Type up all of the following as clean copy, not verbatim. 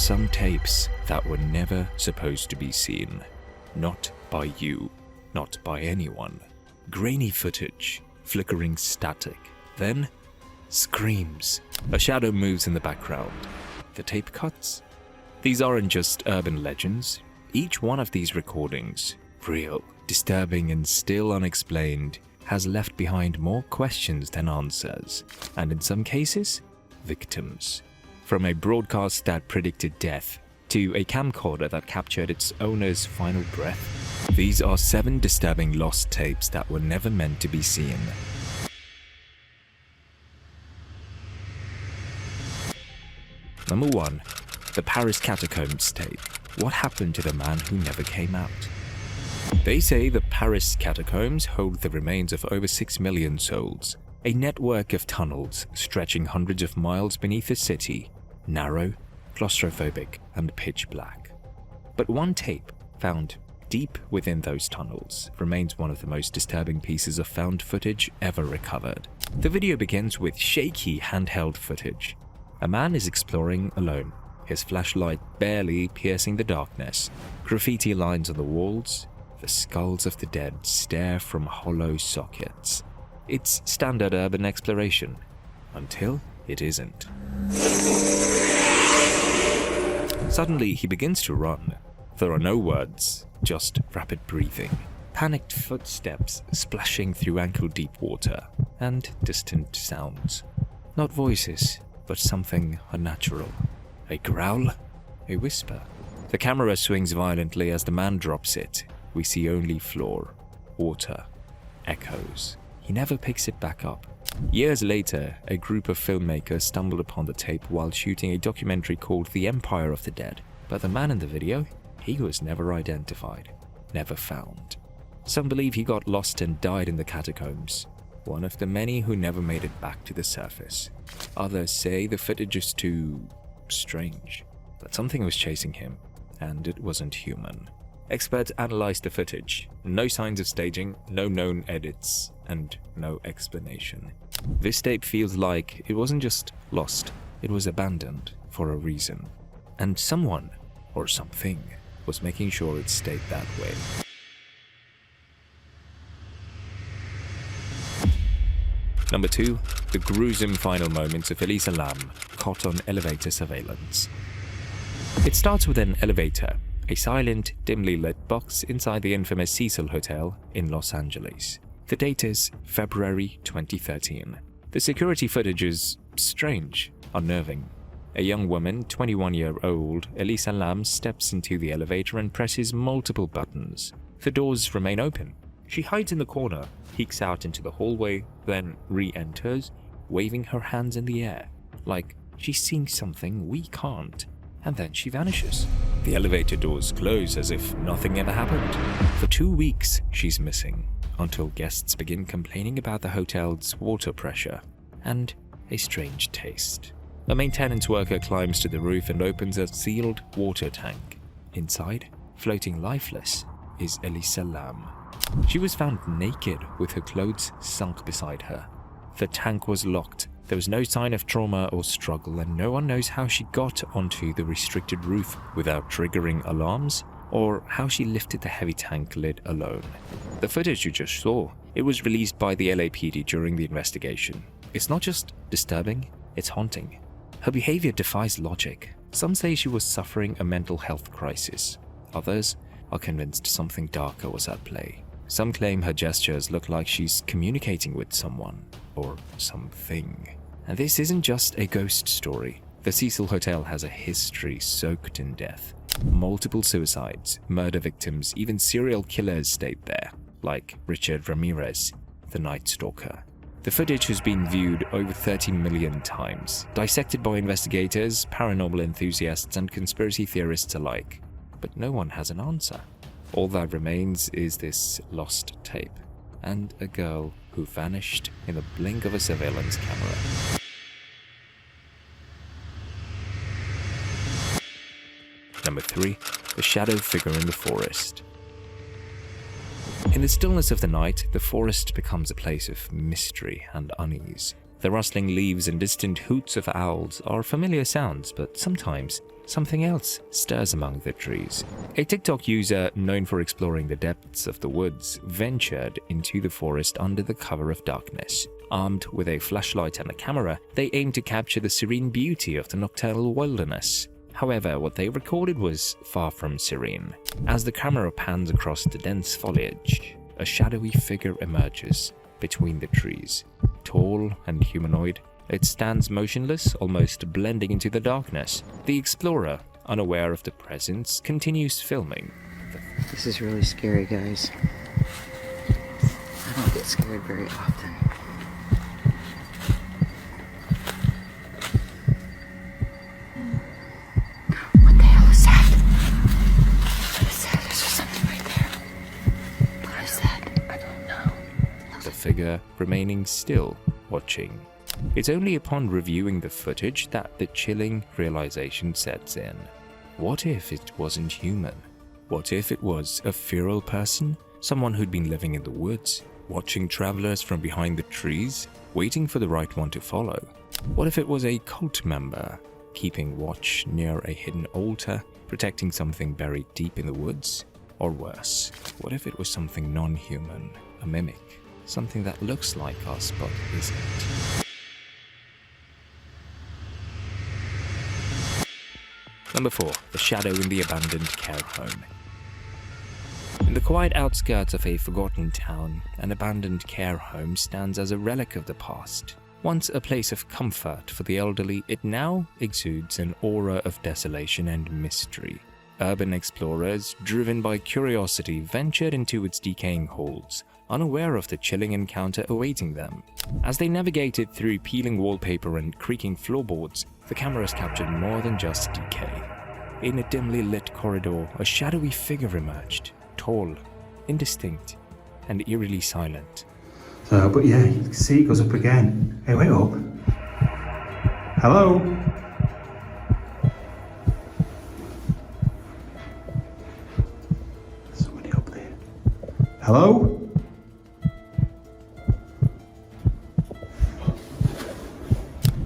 some tapes that were never supposed to be seen. Not by you, not by anyone. Grainy footage, flickering static. Then, screams. A shadow moves in the background. The tape cuts. These aren't just urban legends. Each one of these recordings, real, disturbing, and still unexplained, has left behind more questions than answers, and in some cases, victims. From a broadcast that predicted death to a camcorder that captured its owner's final breath, these are 7 disturbing lost tapes that were never meant to be seen. Number 1. The Paris Catacombs tape. What happened to the man who never came out? They say the Paris Catacombs hold the remains of over 6 million souls, a network of tunnels stretching hundreds of miles beneath the city, narrow, claustrophobic, and pitch black. But one tape, found deep within those tunnels, remains one of the most disturbing pieces of found footage ever recovered. The video begins with shaky handheld footage. A man is exploring alone, his flashlight barely piercing the darkness. Graffiti lines on the walls. The skulls of the dead stare from hollow sockets. It's standard urban exploration, until it isn't. Suddenly, he begins to run. There are no words, just rapid breathing, panicked footsteps splashing through ankle-deep water, and distant sounds. Not voices, but something unnatural. A growl? A whisper? The camera swings violently as the man drops it. We see only floor, water, echoes. He never picks it back up. Years later, a group of filmmakers stumbled upon the tape while shooting a documentary called The Empire of the Dead. But the man in the video, he was never identified, never found. Some believe he got lost and died in the catacombs, one of the many who never made it back to the surface. Others say the footage is too strange, that something was chasing him, and it wasn't human. Experts analyzed the footage. No signs of staging, no known edits, and no explanation. This tape feels like it wasn't just lost, it was abandoned for a reason. And someone, or something, was making sure it stayed that way. Number 2. The gruesome final moments of Elisa Lam, caught on elevator surveillance. It starts with an elevator, a silent, dimly lit box inside the infamous Cecil Hotel in Los Angeles. The date is February 2013. The security footage is strange, unnerving. A young woman, 21-year-old Elisa Lam, steps into the elevator and presses multiple buttons. The doors remain open. She hides in the corner, peeks out into the hallway, then re-enters, waving her hands in the air, like she's seeing something we can't, and then she vanishes. The elevator doors close as if nothing ever happened. For 2 weeks, she's missing, until guests begin complaining about the hotel's water pressure and a strange taste. A maintenance worker climbs to the roof and opens a sealed water tank. Inside, floating lifeless, is Elisa Lam. She was found naked with her clothes sunk beside her. The tank was locked. There was no sign of trauma or struggle, and no one knows how she got onto the restricted roof without triggering alarms, or how she lifted the heavy tank lid alone. The footage you just saw, it was released by the LAPD during the investigation. It's not just disturbing, it's haunting. Her behavior defies logic. Some say she was suffering a mental health crisis. Others are convinced something darker was at play. Some claim her gestures look like she's communicating with someone or something. And this isn't just a ghost story. The Cecil Hotel has a history soaked in death. Multiple suicides, murder victims, even serial killers stayed there, like Richard Ramirez, the Night Stalker. The footage has been viewed over 30 million times, dissected by investigators, paranormal enthusiasts, and conspiracy theorists alike. But no one has an answer. All that remains is this lost tape, and a girl who vanished in the blink of a surveillance camera. Number 3. The shadow figure in the forest. In the stillness of the night, the forest becomes a place of mystery and unease. The rustling leaves and distant hoots of owls are familiar sounds, but sometimes something else stirs among the trees. A TikTok user known for exploring the depths of the woods ventured into the forest under the cover of darkness. Armed with a flashlight and a camera, they aimed to capture the serene beauty of the nocturnal wilderness. However, what they recorded was far from serene. As the camera pans across the dense foliage, a shadowy figure emerges between the trees. Tall and humanoid, it stands motionless, almost blending into the darkness. The explorer, unaware of the presence, continues filming. This is really scary, guys. I don't get scared very often. What the hell is that? What is that? There's just something right there. What is that? I don't know. The figure remaining still, watching. It's only upon reviewing the footage that the chilling realization sets in. What if it wasn't human? What if it was a feral person? Someone who'd been living in the woods, watching travelers from behind the trees, waiting for the right one to follow? What if it was a cult member, keeping watch near a hidden altar, protecting something buried deep in the woods? Or worse, what if it was something non-human, a mimic, something that looks like us but isn't? Number 4. The shadow in the abandoned care home. In the quiet outskirts of a forgotten town, an abandoned care home stands as a relic of the past. Once a place of comfort for the elderly, it now exudes an aura of desolation and mystery. Urban explorers, driven by curiosity, ventured into its decaying halls, unaware of the chilling encounter awaiting them. As they navigated through peeling wallpaper and creaking floorboards, the cameras captured more than just decay. In a dimly lit corridor, a shadowy figure emerged, tall, indistinct, and eerily silent. But yeah, you can see it goes up again. Hey, wait up. Hello? There's somebody up there. Hello?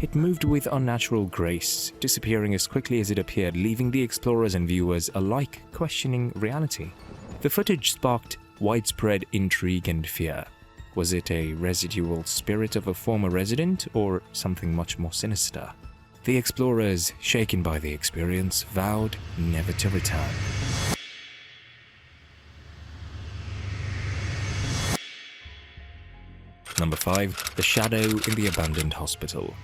It moved with unnatural grace, disappearing as quickly as it appeared, leaving the explorers and viewers alike questioning reality. The footage sparked widespread intrigue and fear. Was it a residual spirit of a former resident, or something much more sinister? The explorers, shaken by the experience, vowed never to return. Number 5. The shadow in the abandoned hospital.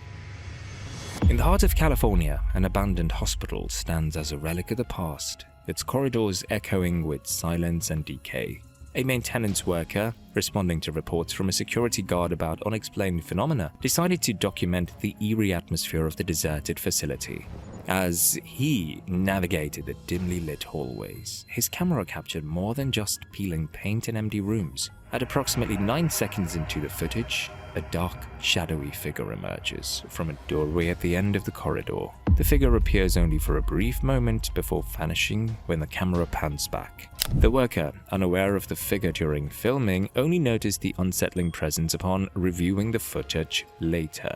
In the heart of California, an abandoned hospital stands as a relic of the past, its corridors echoing with silence and decay. A maintenance worker, responding to reports from a security guard about unexplained phenomena, decided to document the eerie atmosphere of the deserted facility. As he navigated the dimly lit hallways, his camera captured more than just peeling paint in empty rooms. At approximately 9 seconds into the footage, a dark, shadowy figure emerges from a doorway at the end of the corridor. The figure appears only for a brief moment before vanishing when the camera pans back. The worker, unaware of the figure during filming, only noticed the unsettling presence upon reviewing the footage later.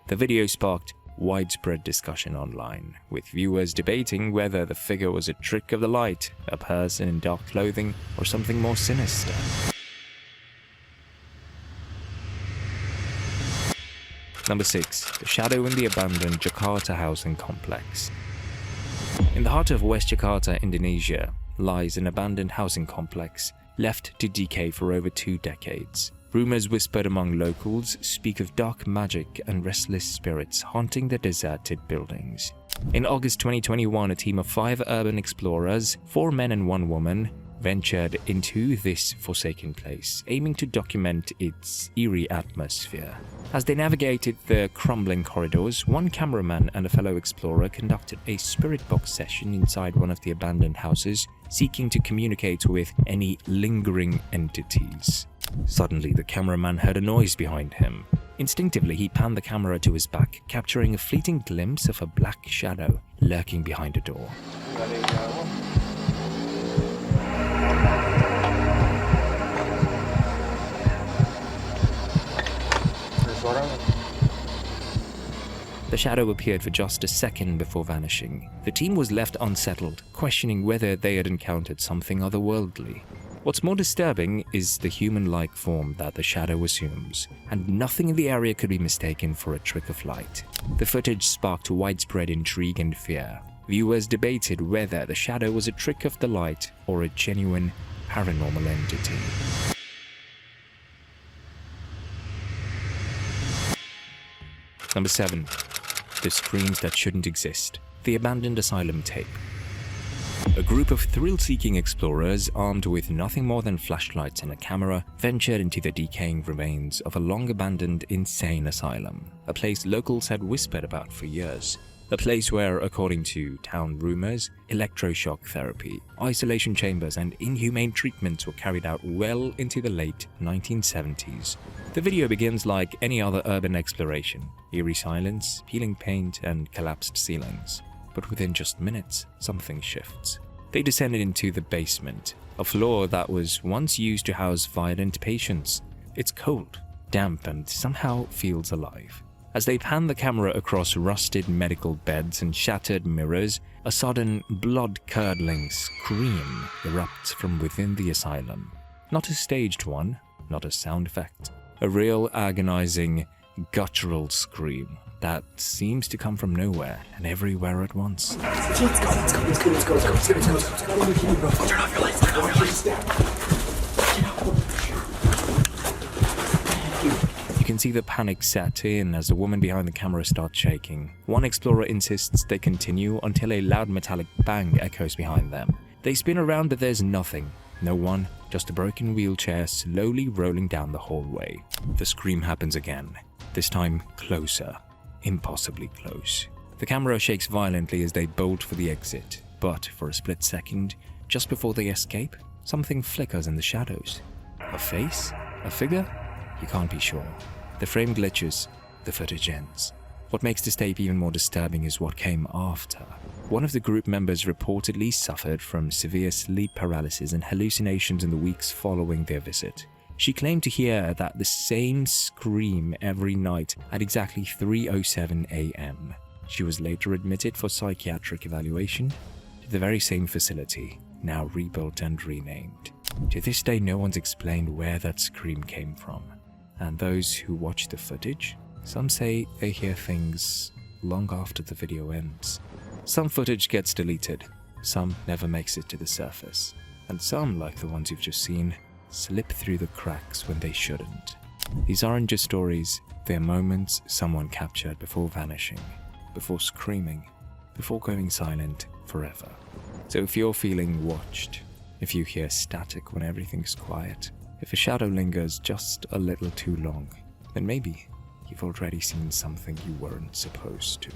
The video sparked widespread discussion online, with viewers debating whether the figure was a trick of the light, a person in dark clothing, or something more sinister. Number 6. The shadow in the abandoned Jakarta housing complex. In the heart of West Jakarta, Indonesia, lies an abandoned housing complex left to decay for over 2 decades. Rumors whispered among locals speak of dark magic and restless spirits haunting the deserted buildings. In August 2021, a team of 5 urban explorers, 4 men and 1 woman, ventured into this forsaken place, aiming to document its eerie atmosphere. As they navigated the crumbling corridors, one cameraman and a fellow explorer conducted a spirit box session inside one of the abandoned houses, seeking to communicate with any lingering entities. Suddenly, the cameraman heard a noise behind him. Instinctively, he panned the camera to his back, capturing a fleeting glimpse of a black shadow lurking behind a door. The shadow appeared for just a second before vanishing. The team was left unsettled, questioning whether they had encountered something otherworldly. What's more disturbing is the human-like form that the shadow assumes, and nothing in the area could be mistaken for a trick of light. The footage sparked widespread intrigue and fear. Viewers debated whether the shadow was a trick of the light or a genuine paranormal entity. Number 7. The screams that shouldn't exist. The abandoned asylum tape. A group of thrill-seeking explorers, armed with nothing more than flashlights and a camera, ventured into the decaying remains of a long-abandoned insane asylum, a place locals had whispered about for years. A place where, according to town rumors, electroshock therapy, isolation chambers, and inhumane treatments were carried out well into the late 1970s. The video begins like any other urban exploration: eerie silence, peeling paint, and collapsed ceilings. But within just minutes, something shifts. They descended into the basement, a floor that was once used to house violent patients. It's cold, damp, and somehow feels alive. As they pan the camera across rusted medical beds and shattered mirrors, a sudden, blood-curdling scream erupts from within the asylum. Not a staged one, not a sound effect. A real agonizing, guttural scream that seems to come from nowhere and everywhere at once. Let's go. Turn off your lights. You can see the panic set in as the woman behind the camera starts shaking. One explorer insists they continue until a loud metallic bang echoes behind them. They spin around, but there's nothing. No one, just a broken wheelchair slowly rolling down the hallway. The scream happens again, this time closer, impossibly close. The camera shakes violently as they bolt for the exit, but for a split second, just before they escape, something flickers in the shadows. A face? A figure? You can't be sure. The frame glitches, the footage ends. What makes this tape even more disturbing is what came after. One of the group members reportedly suffered from severe sleep paralysis and hallucinations in the weeks following their visit. She claimed to hear the same scream every night at exactly 3:07 a.m. She was later admitted for psychiatric evaluation to the very same facility, now rebuilt and renamed. To this day, no one's explained where that scream came from. And those who watch the footage, some say they hear things long after the video ends. Some footage gets deleted, some never makes it to the surface, and some, like the ones you've just seen, slip through the cracks when they shouldn't. These aren't just stories, they're moments someone captured before vanishing, before screaming, before going silent forever. So if you're feeling watched, if you hear static when everything's quiet, if a shadow lingers just a little too long, then maybe you've already seen something you weren't supposed to.